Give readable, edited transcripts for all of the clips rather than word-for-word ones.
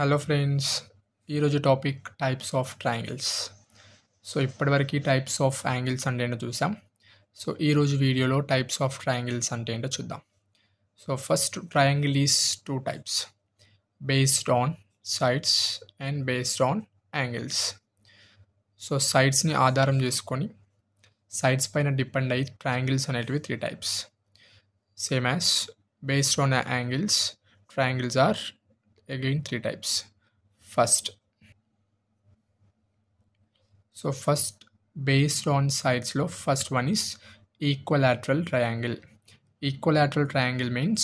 Hello friends, ఈరోజు topic types of triangles. So ఇప్పటివరకు types of angles అంటే ఏంటో చూసాం. సో ఈరోజు వీడియోలో టైప్స్ ఆఫ్ ట్రయాంగిల్స్ అంటే ఏంటో చూద్దాం. So first triangle is two types, based on sides and based on angles. So సైడ్స్ని ఆధారం చేసుకొని సైడ్స్ పైన డిపెండ్ అయ్యి ట్రయాంగిల్స్ అనేటివి three types. Same as based on angles, triangles are again three types. First, based on sides lo first one is equilateral triangle. Equilateral triangle means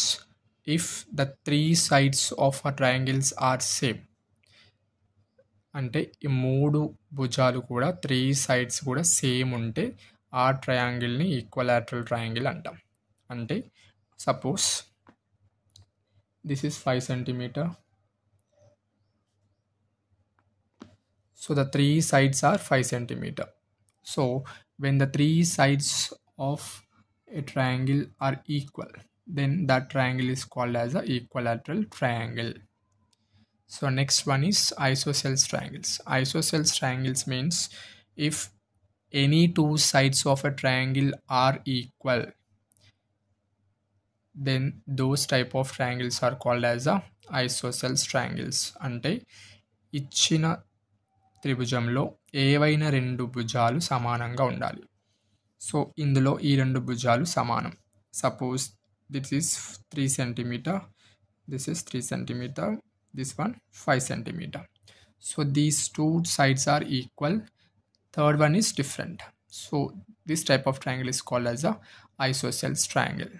if the three sides of a triangles are same, అంటే ఈ మూడు భుజాలు కూడా three sides కూడా same ఉంటే ఆ ట్రయాంగిల్ని ఈక్వలాటరల్ triangle అంటాం. అంటే suppose this is 5 centimeter, so the three sides are 5 centimeter. So when the three sides of a triangle are equal, then that triangle is called as a equilateral triangle. So next one is isosceles triangles. Isosceles triangles means if any two sides of a triangle are equal, then those type of triangles are called as a isosceles triangles. అంటే ఇచ్చిన త్రిభుజంలో ఏవైనా రెండు భుజాలు సమానంగా ఉండాలి. So ఇందులో ఈ రెండు భుజాలు సమానం. Suppose this is 3 centimeter, this is 3 centimeter, this one 5 centimeter. So these two sides are equal, third one is different. So this type of triangle is called as a isosceles triangle.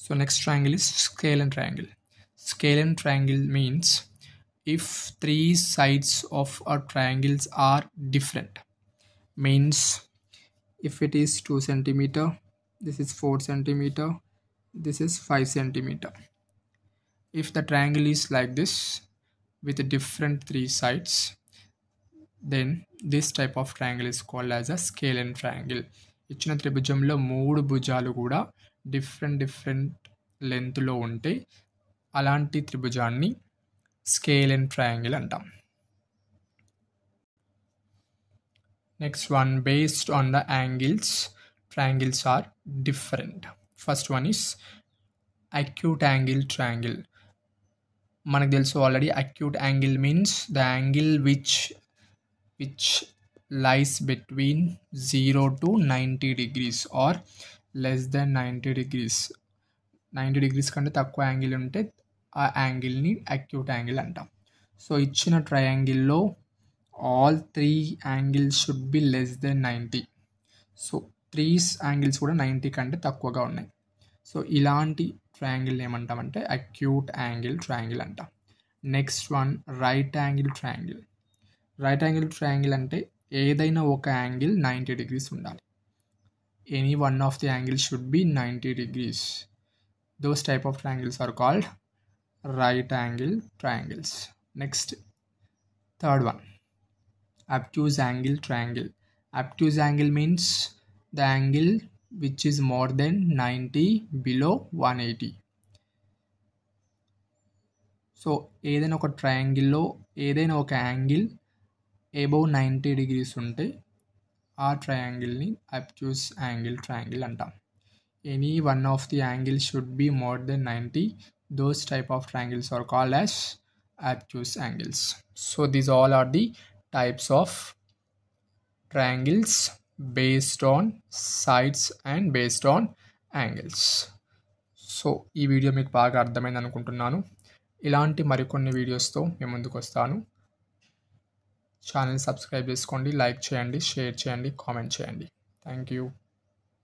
So next triangle is scalene triangle. Scalene triangle means if three sides of a triangles are different. Means if it is 2 centimeter, this is 4 centimeter, this is 5 centimeter. If the triangle is like this with different three sides, then this type of triangle is called as a scalene triangle. ఇచ్చిన త్రిభుజంలో మూడు భుజాలు కూడా different లెంత్లో ఉంటే అలాంటి త్రిభుజాన్ని scalene triangle అంటాం. Next one, based on the angles, triangles are different. First one is acute angle triangle. మనకు తెలుసు already, acute angle means the angle which lies between 0 to 90 degrees or less than 90 degrees. 90 degrees కంటే తక్కువ angle ఉంటే ఆ యాంగిల్ని acute angle అంటాం. So ఇచ్చిన ట్రయాంగిల్లో all three angles should be less than 90. So three angles కూడా 90 కంటే తక్కువగా ఉన్నాయి. సో ఇలాంటి ట్రయాంగిల్ ఏమంటామంటే అక్యూట్ యాంగిల్ ట్రయాంగిల్ అంటాం. Next one, right angle triangle. Right angle triangle అంటే ఏదైనా ఒక యాంగిల్ 90 degrees ఉండాలి. Any one of the angle should be 90 degrees. Those type of triangles are called right angle triangles. Next third one, obtuse angle triangle. Obtuse angle means the angle which is more than 90 below 180. So ఏదైనా ఒక ట్రయాంగిల్లో ఏదైనా ఒక angle above 90 degrees ఉంటే ఆ ట్రయాంగిల్ని obtuse angle triangle అంటాం. Any one of the angle should be more than 90. Those type of triangles are called as obtuse angles. So these all are the types of triangles based on sides and based on angles. So ఈ video మీకు బాగా అర్థమైంది అనుకుంటున్నాను. ఇలాంటి మరికొన్ని వీడియోస్తో మేము ముందుకు వస్తాను. ఛానల్ సబ్స్క్రైబ్ చేసుకోండి, లైక్ చేయండి, షేర్ చేయండి, కామెంట్ చేయండి. Thank you.